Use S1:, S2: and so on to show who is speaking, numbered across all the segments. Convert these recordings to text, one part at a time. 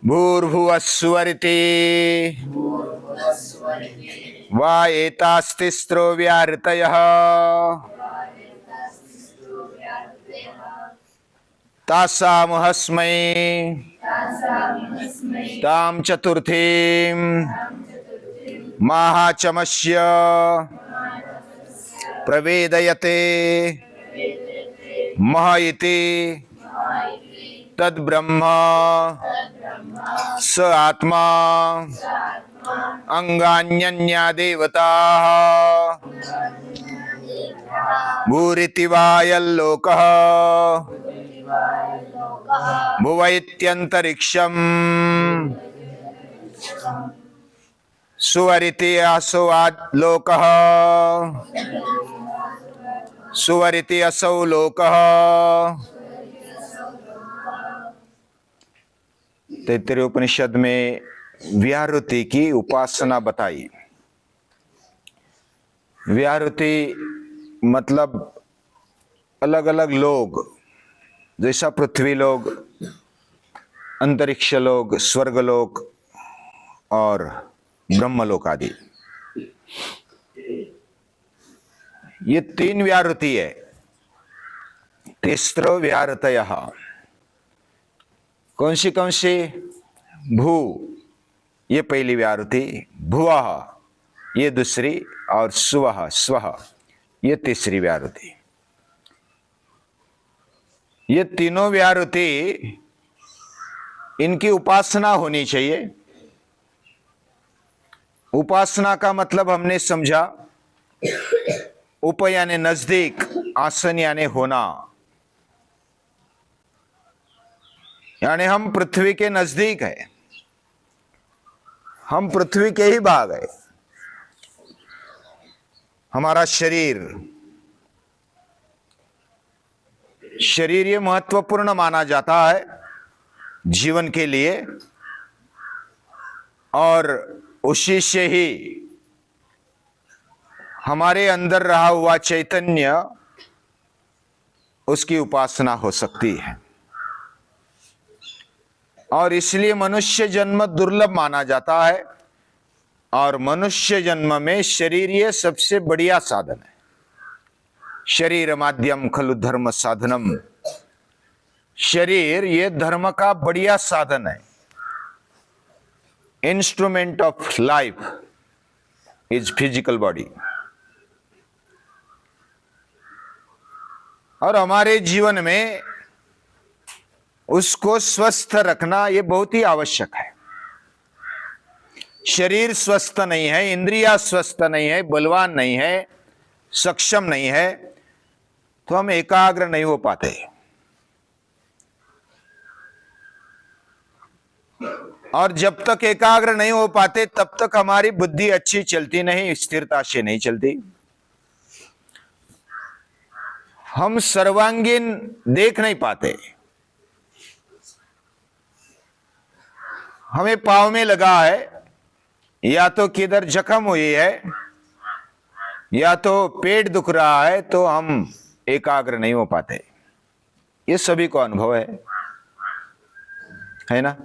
S1: भूर्भुवस्सुवरिति वा एतास्तिस्रो व्याहृतयः तासामुहस्मै तां चतुर्थीं महाचमस्य प्रवेदयते मह इति तद्ब्रह्म स आत्मा अंगान्यन्या देवताः भूरिति वा यल्लोकः भुव इत्यन्तरिक्षम् सुवरिति असौ लोकः सुवरिति असौ लोकः। 33 उपनिषद में व्याहृति की उपासना बताई। व्याहृति मतलब अलग अलग लोग, जैसा पृथ्वी लोग, अंतरिक्ष लोग, स्वर्ग लोग और ब्रह्मलोक आदि, ये 3 व्याहृति है। तिस्रो व्याहृतयः कौन सी? भू ये पहली व्याहृति, भुवः ये दूसरी, और सुवः स्वः ये तीसरी व्याहृति। ये तीनों व्याहृति, इनकी उपासना होनी चाहिए। उपासना का मतलब हमने समझा, उप यानी नजदीक, आसन यानी होना, यानी हम पृथ्वी के नजदीक है, हम पृथ्वी के ही भाग है। हमारा शरीर ये महत्वपूर्ण माना जाता है जीवन के लिए, और उसी से ही हमारे अंदर रहा हुआ चैतन्य, उसकी उपासना हो सकती है। और इसलिए मनुष्य जन्म दुर्लभ माना जाता है, और मनुष्य जन्म में शरीर ये सबसे बढ़िया साधन है। शरीर माध्यम खलु धर्म साधनम, शरीर ये धर्म का बढ़िया साधन है। Instrument of life is physical body. और हमारे जीवन में उसको स्वस्थ रखना ये बहुत ही आवश्यक है। शरीर स्वस्थ नहीं है, इंद्रियां स्वस्थ नहीं है, बलवान नहीं है, सक्षम नहीं है, तो हम एकाग्र नहीं हो पाते। और जब तक एकाग्र नहीं हो पाते तब तक हमारी बुद्धि अच्छी चलती नहीं, स्थिरता से नहीं चलती। हम सर्वांगीण देख नहीं पाते। हमें पांव में लगा है, या तो किधर जख्म हुई है, या तो पेट दुख रहा है, तो हम एकाग्र नहीं हो पाते। ये सभी को अनुभव है ना?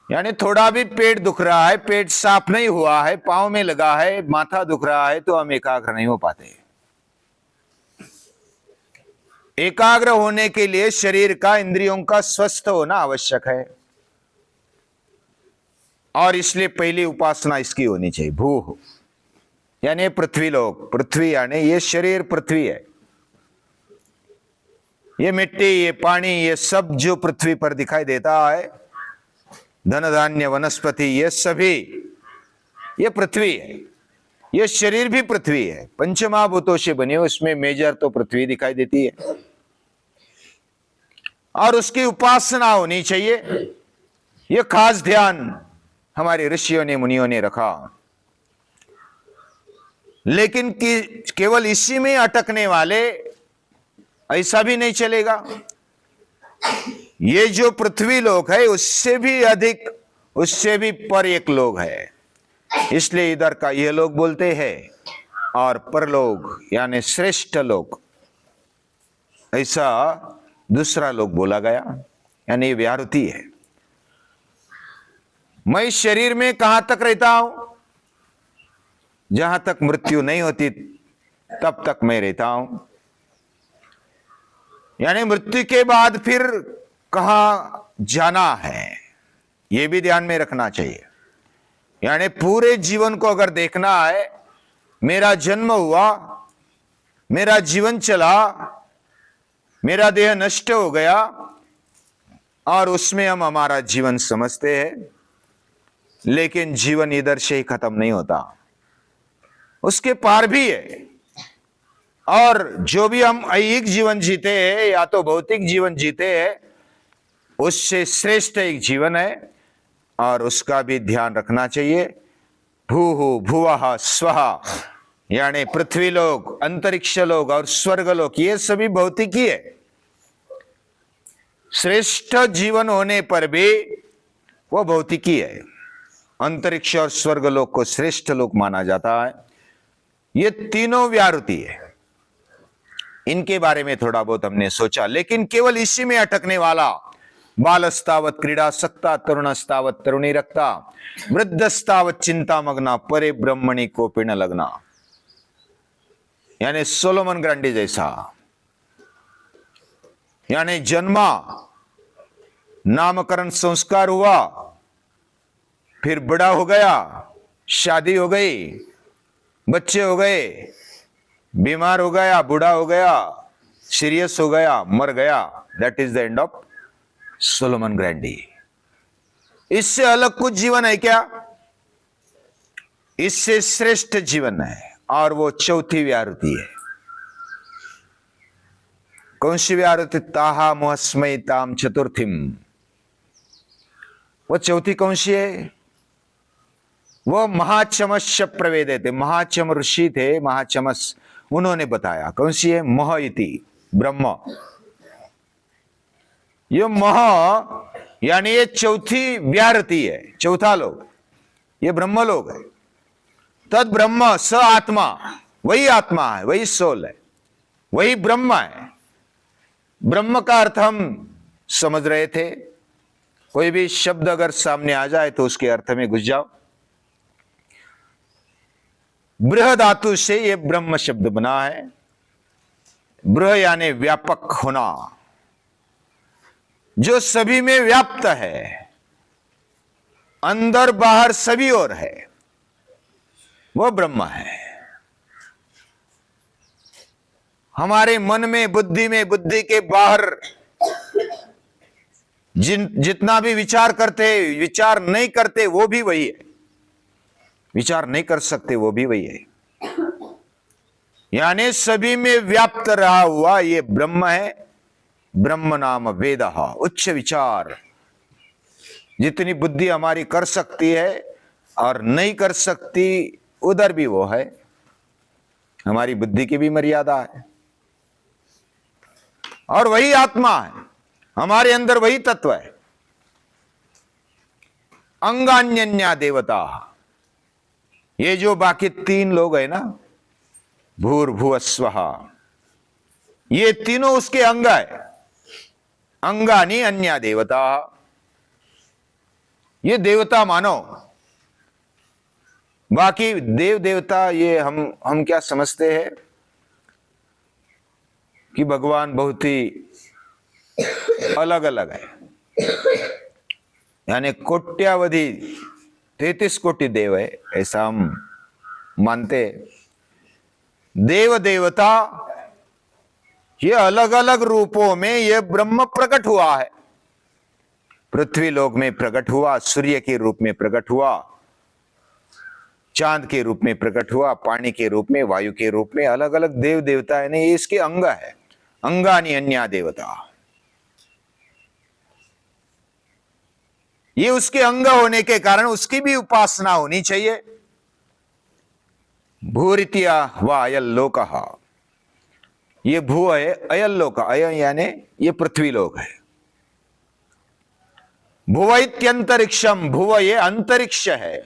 S1: यानी थोड़ा भी पेट दुख रहा है, पेट साफ नहीं हुआ है, पांव में लगा है, माथा दुख रहा है, तो हम एकाग्र नहीं हो पाते। एकाग्र होने के लिए शरीर का, इंद्रियों का स्वस्थ होना आवश्यक है। और इसलिए पहली उपासना इसकी होनी चाहिए। भू यानी पृथ्वी लोक, पृथ्वी यानी ये शरीर पृथ्वी है। ये मिट्टी, ये पानी, ये सब जो पृथ्वी पर दिखाई देता है, धन धान्य वनस्पति, ये सभी ये पृथ्वी है। ये शरीर भी पृथ्वी है, पंचमहाभूतों से बनी, उसमें मेजर तो पृथ्वी दिखाई देती है। और उसकी उपासना होनी चाहिए। ये खास ध्यान हमारे ऋषियों ने, मुनियों ने रखा। लेकिन केवल इसी में अटकने वाले, ऐसा भी नहीं चलेगा। ये जो पृथ्वी लोक है उससे भी अधिक, उससे भी पर एक लोग है। इसलिए इधर का ये लोग बोलते हैं, और परलोक यानी श्रेष्ठ लोक, ऐसा दूसरा लोग बोला गया। यानी व्याहृति है। मैं इस शरीर में कहां तक रहता हूं? जहां तक मृत्यु नहीं होती तब तक मैं रहता हूं। यानी मृत्यु के बाद फिर कहां जाना है, यह भी ध्यान में रखना चाहिए। यानी पूरे जीवन को अगर देखना है, मेरा जन्म हुआ, मेरा जीवन चला, मेरा देह नष्ट हो गया और उसमें हम हमारा जीवन समझते हैं, लेकिन जीवन इधर से ही खत्म नहीं होता, उसके पार भी है। और जो भी हम ऐहिक जीवन जीते हैं या तो भौतिक जीवन जीते हैं, उससे श्रेष्ठ एक जीवन है और उसका भी ध्यान रखना चाहिए। भूः भुवः स्वः, यानी पृथ्वी लोक, अंतरिक्ष लोक और स्वर्ग लोक, ये सभी भौतिक ही है। श्रेष्ठ जीवन होने पर भी वो भौतिक ही है। अंतरिक्ष और स्वर्ग लोक को श्रेष्ठ लोक माना जाता है। ये तीनों व्याहृति है। इनके बारे में थोड़ा बहुत हमने सोचा, लेकिन केवल इसी में अटकने वाला बालस्तावत क्रीडासक्ता तरुणस्तावत तरुणी रक्ता वृद्धस्तावत चिंता मग्ना परे ब्रह्मणि कोपि न लगना, यानी सोलोमन ग्रांडी जैसा। यानी जन्मा, नामकरण संस्कार हुआ, फिर बड़ा हो गया, शादी हो गई, बच्चे हो गए, बीमार हो गया, बूढ़ा हो गया, सीरियस हो गया, मर गया। That is the end of Solomon Grundy. इससे अलग कुछ जीवन है क्या? इससे श्रेष्ठ जीवन है, और वो चौथी व्याहृति है। कौन सी व्याहृति? ताहा मुहस्मय ताम चतुर्थिम। वो चौथी कौन सी है? वो महाचमस्य प्रवेदे थे, महाचम ऋषि थे, महाचमस, उन्होंने बताया। कौन सी है? मह इति, ब्रह्म। ये मह यानी ये चौथी व्याहृति है, चौथा लोक, ये ब्रह्म लोक है। तद ब्रह्म स आत्मा, वही आत्मा है, वही सोल है, वही ब्रह्म है। ब्रह्म का अर्थ हम समझ रहे थे। कोई भी शब्द अगर सामने आ जाए तो उसके अर्थ में घुस जाओ। बृह धातु से यह ब्रह्म शब्द बना है। बृह यानी व्यापक होना, जो सभी में व्याप्त है, अंदर बाहर सभी ओर है, वो ब्रह्म है। हमारे मन में, बुद्धि में, बुद्धि के बाहर जितना भी विचार करते, विचार नहीं करते, वो भी वही है। विचार नहीं कर सकते, वो भी वही है। यानी सभी में व्याप्त रहा हुआ ये ब्रह्म है। ब्रह्म नाम वेदः, उच्च विचार। जितनी बुद्धि हमारी कर सकती है और नहीं कर सकती, उधर भी वो है। हमारी बुद्धि की भी मर्यादा है, और वही आत्मा है। हमारे अंदर वही तत्व है। अंगान्यन्या देवता, ये जो बाकी तीन लोग है ना, भूर्भुवस्वः, ये तीनों उसके अंग है। अंगानी अन्या देवता, ये देवता मानो। बाकी देव देवता ये हम क्या समझते हैं कि भगवान बहुत ही अलग अलग है। यानी कोट्यावधि 33 कोटि देव है, ऐसा हम मानते। देव देवता ये अलग अलग रूपों में ये ब्रह्म प्रकट हुआ है। पृथ्वी लोक में प्रकट हुआ, सूर्य के रूप में प्रकट हुआ, चांद के रूप में प्रकट हुआ, पानी के रूप में, वायु के रूप में, अलग अलग देव देवता है। ये इसके अंग है। अंगानी अन्या देवता, ये उसके अंग होने के कारण उसकी भी उपासना होनी चाहिए। भूरित्या व अयल लोकः, ये भू है, अयल लोक, अय यानी ये पृथ्वी लोक है। भुवैत्यंतरिक्षम, भुव ये अंतरिक्ष है।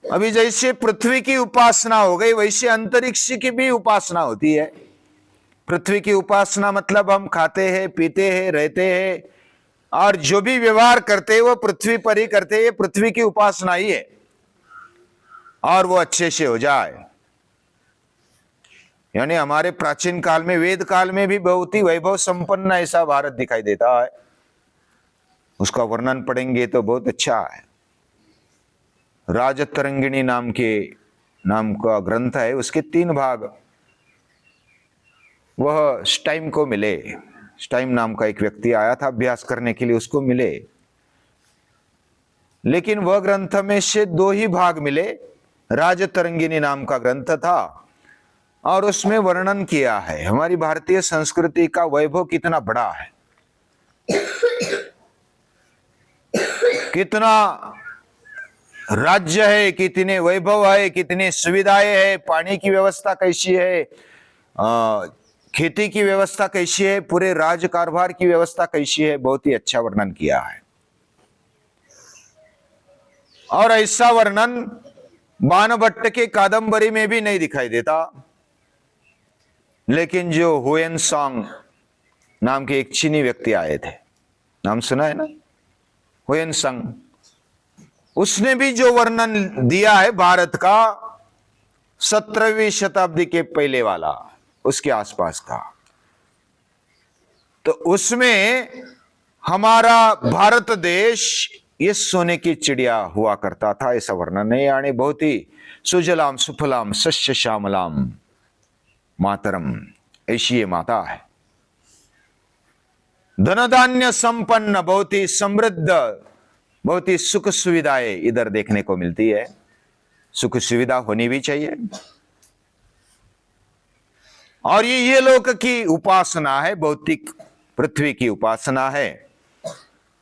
S1: अभी जैसे पृथ्वी की उपासना हो गई, वैसे अंतरिक्ष की भी उपासना होती है। पृथ्वी की उपासना मतलब हम खाते हैं, पीते हैं, रहते हैं, और जो भी व्यवहार करते वो पृथ्वी पर ही करते, ये पृथ्वी की उपासना ही है, और वो अच्छे से हो जाए। यानी हमारे प्राचीन काल में, वेद काल में भी बहुत ही वैभव संपन्न ऐसा भारत दिखाई देता है। उसका वर्णन पढ़ेंगे तो बहुत अच्छा है। राजतरंगिणी नाम का ग्रंथ है, उसके 3 भाग वह स्टाइम को मिले। स्टाइम नाम का एक व्यक्ति आया था अभ्यास करने के लिए, उसको मिले, लेकिन वह ग्रंथ में से 2 ही भाग मिले। राजतरंगिणी नाम का ग्रंथ था, और उसमें वर्णन किया है हमारी भारतीय संस्कृति का वैभव कितना बड़ा है, कितना राज्य है, कितने वैभव है, कितनी सुविधाएं है, पानी की व्यवस्था कैसी है, खेती की व्यवस्था कैसी है, पूरे राज कारभार की व्यवस्था कैसी है, बहुत ही अच्छा वर्णन किया है। और ऐसा वर्णन बाणभट्ट के कादंबरी में भी नहीं दिखाई देता। लेकिन जो हुएन सांग नाम के एक चीनी व्यक्ति आए थे, नाम सुना है ना, हुएन सांग, उसने भी जो वर्णन दिया है भारत का 17वीं शताब्दी के पहले वाला, उसके आसपास का, तो उसमें हमारा भारत देश ये सोने की चिड़िया हुआ करता था, ऐसा वर्णन है। यानी बहुत ही सुजलाम सुफलाम सस्य श्यामलाम मातरम, ऐसी ये माता है। धन धान्य संपन्न, बहुत ही समृद्ध, बहुत ही सुख सुविधाएं इधर देखने को मिलती है। सुख सुविधा होनी भी चाहिए। और ये लोक की उपासना है, भौतिक पृथ्वी की उपासना है।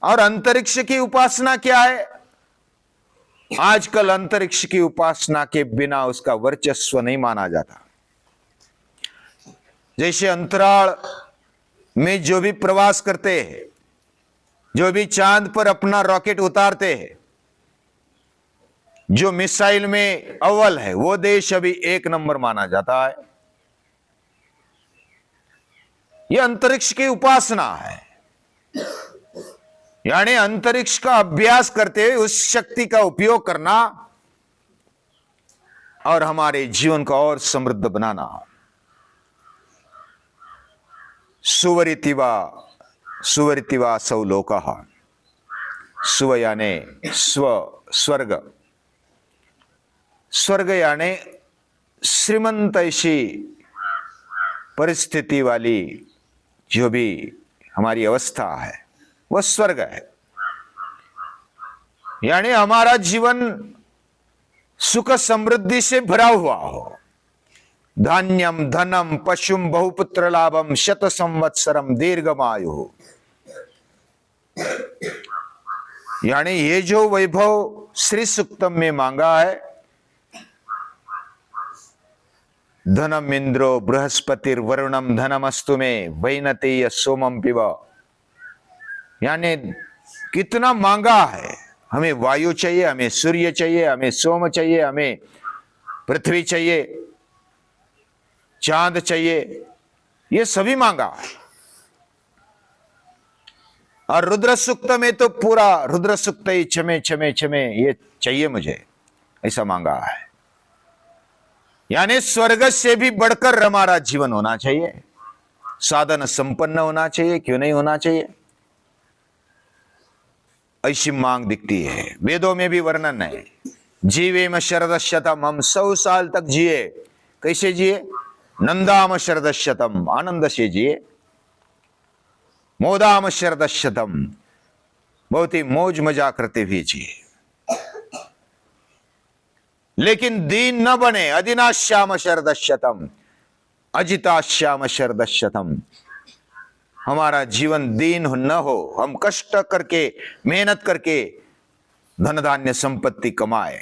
S1: और अंतरिक्ष की उपासना क्या है? आजकल अंतरिक्ष की उपासना के बिना उसका वर्चस्व नहीं माना जाता। जैसे अंतराल में जो भी प्रवास करते हैं, जो भी चांद पर अपना रॉकेट उतारते हैं, जो मिसाइल में अव्वल है, वो देश अभी 1 नंबर माना जाता है। यह अंतरिक्ष की उपासना है। यानी अंतरिक्ष का अभ्यास करते हुए उस शक्ति का उपयोग करना और हमारे जीवन को और समृद्ध बनाना। सुवरितिवा सौ लोकः, सुव यानी स्वर्ग, स्वर्ग यानी श्रीमंत ऐसी परिस्थिति वाली जो भी हमारी अवस्था है, वह स्वर्ग है। यानी हमारा जीवन सुख समृद्धि से भरा हुआ हो। धान्यम धनम पशुम बहुपुत्र लाभम शत संवत्सरम दीर्घमायु। यानी ये जो वैभव श्री सूक्तम में मांगा है, धनम इंद्रो बृहस्पतिर वरुणम धनमस्तु में वैनतेय सोमम पिब। यानी कितना मांगा है। हमें वायु चाहिए, हमें सूर्य चाहिए, हमें सोम चाहिए, हमें पृथ्वी चाहिए, चांद चाहिए, ये सभी मांगा है। और रुद्र सूक्त में तो पूरा रुद्र सूक्त ही क्षमे क्षमे क्षमे ये चाहिए मुझे, ऐसा मांगा है। यानी स्वर्ग से भी बढ़कर हमारा जीवन होना चाहिए, साधन संपन्न होना चाहिए, क्यों नहीं होना चाहिए, ऐसी मांग दिखती है। वेदों में भी वर्णन है, जीवेम शरदशतम, हम 100 साल तक जिए। कैसे जिए? नंदाम शरदशतम, आनंद से जिए। मोदाम शरदशतम, बहुत ही मौज मजा करते हुए जिए। लेकिन दीन न बने। अदिनाश्याम शरदशतम, अजिताश्याम शरदशतम, हमारा जीवन दीन न हो। हम कष्ट करके, मेहनत करके धन धान्य संपत्ति कमाए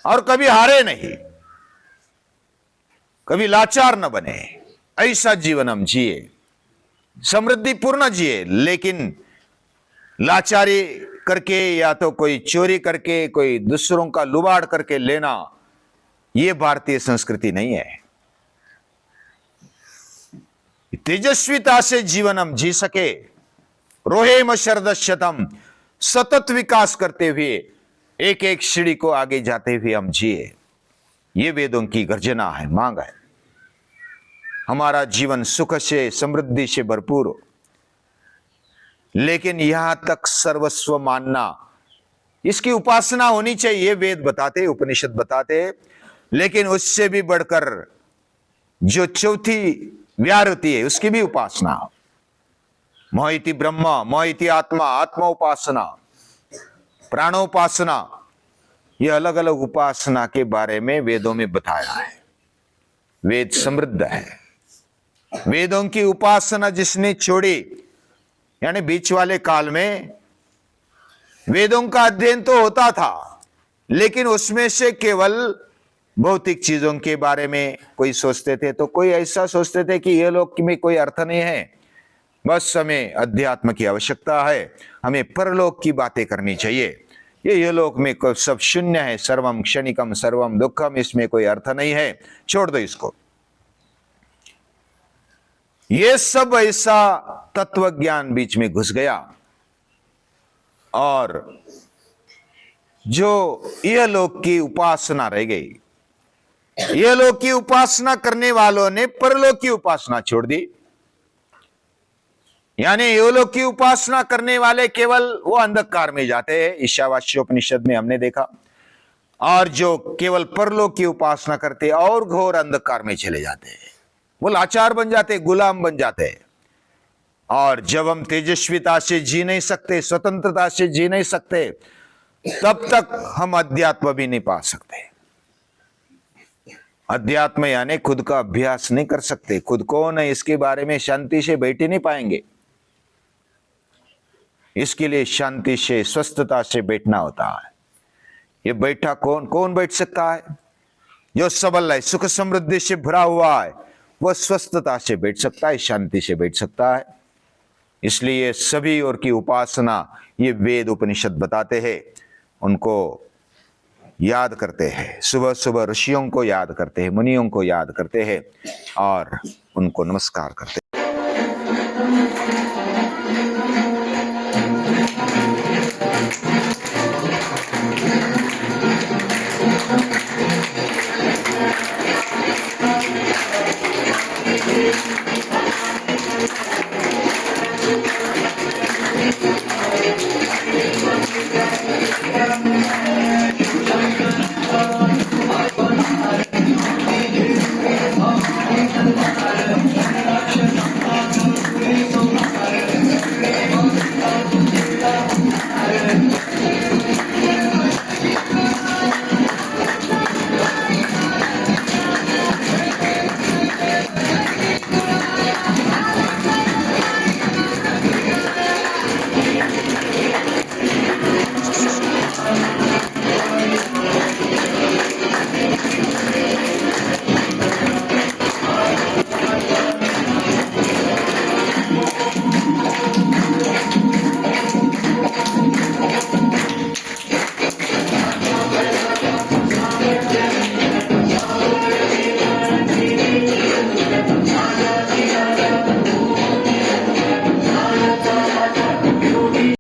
S1: और कभी हारे नहीं, कभी लाचार न बने, ऐसा जीवन हम जिए, समृद्धि पूर्ण जिए। लेकिन लाचारी करके या तो कोई चोरी करके, कोई दूसरों का लुबाड़ करके लेना, यह भारतीय संस्कृति नहीं है। तेजस्विता से जीवन हम जी सके, रोहेम शरदशतम, सतत विकास करते हुए एक एक सीढ़ी को आगे जाते हुए हम जिए। ये वेदों की गर्जना है, मांग है। हमारा जीवन सुख से समृद्धि से भरपूर हो, लेकिन यहां तक सर्वस्व मानना, इसकी उपासना होनी चाहिए, वेद बताते, उपनिषद बताते। लेकिन उससे भी बढ़कर जो चौथी व्याहृति है, उसकी भी उपासना। मोहिति ब्रह्म, मोहिति आत्मा, आत्मा उपासना, प्राणोपासना, ये अलग अलग उपासना के बारे में वेदों में बताया है। वेद समृद्ध है। वेदों की उपासना जिसने छोड़ी, यानी बीच वाले काल में वेदों का अध्ययन तो होता था, लेकिन उसमें से केवल भौतिक चीजों के बारे में कोई सोचते थे, तो कोई ऐसा सोचते थे कि ये लोक में कोई अर्थ नहीं है, बस हमें अध्यात्म की आवश्यकता है, हमें परलोक की बातें करनी चाहिए। ये लोक में सब शून्य है, सर्वम क्षणिकम सर्वम दुखम, इसमें कोई अर्थ नहीं है, छोड़ दो इसको। ये सब ऐसा तत्व ज्ञान बीच में घुस गया, और जो यह लोक की उपासना रह गई। यह लोक की उपासना करने वालों ने परलोक की उपासना छोड़ दी। यानी यह लोक की उपासना करने वाले केवल वो अंधकार में जाते हैं, ईशावास्योपनिषद में हमने देखा। और जो केवल परलोक की उपासना करते और घोर अंधकार में चले जाते हैं, वो लाचार बन जाते, गुलाम बन जाते हैं। और जब हम तेजस्विता से जी नहीं सकते, स्वतंत्रता से जी नहीं सकते, तब तक हम अध्यात्म भी नहीं पा सकते। अध्यात्म यानी खुद का अभ्यास नहीं कर सकते, खुद कौन है इसके बारे में शांति से बैठ ही नहीं पाएंगे। इसके लिए शांति से, स्वस्थता से बैठना होता है। ये बैठा कौन बैठ सकता है? जो सबल है, सुख समृद्धि से भरा हुआ है, वह स्वस्थता से बैठ सकता है, शांति से बैठ सकता है। इसलिए सभी और की उपासना ये वेद उपनिषद बताते हैं, उनको याद करते हैं। सुबह सुबह ऋषियों को याद करते हैं, मुनियों को याद करते हैं और उनको नमस्कार करते हैं।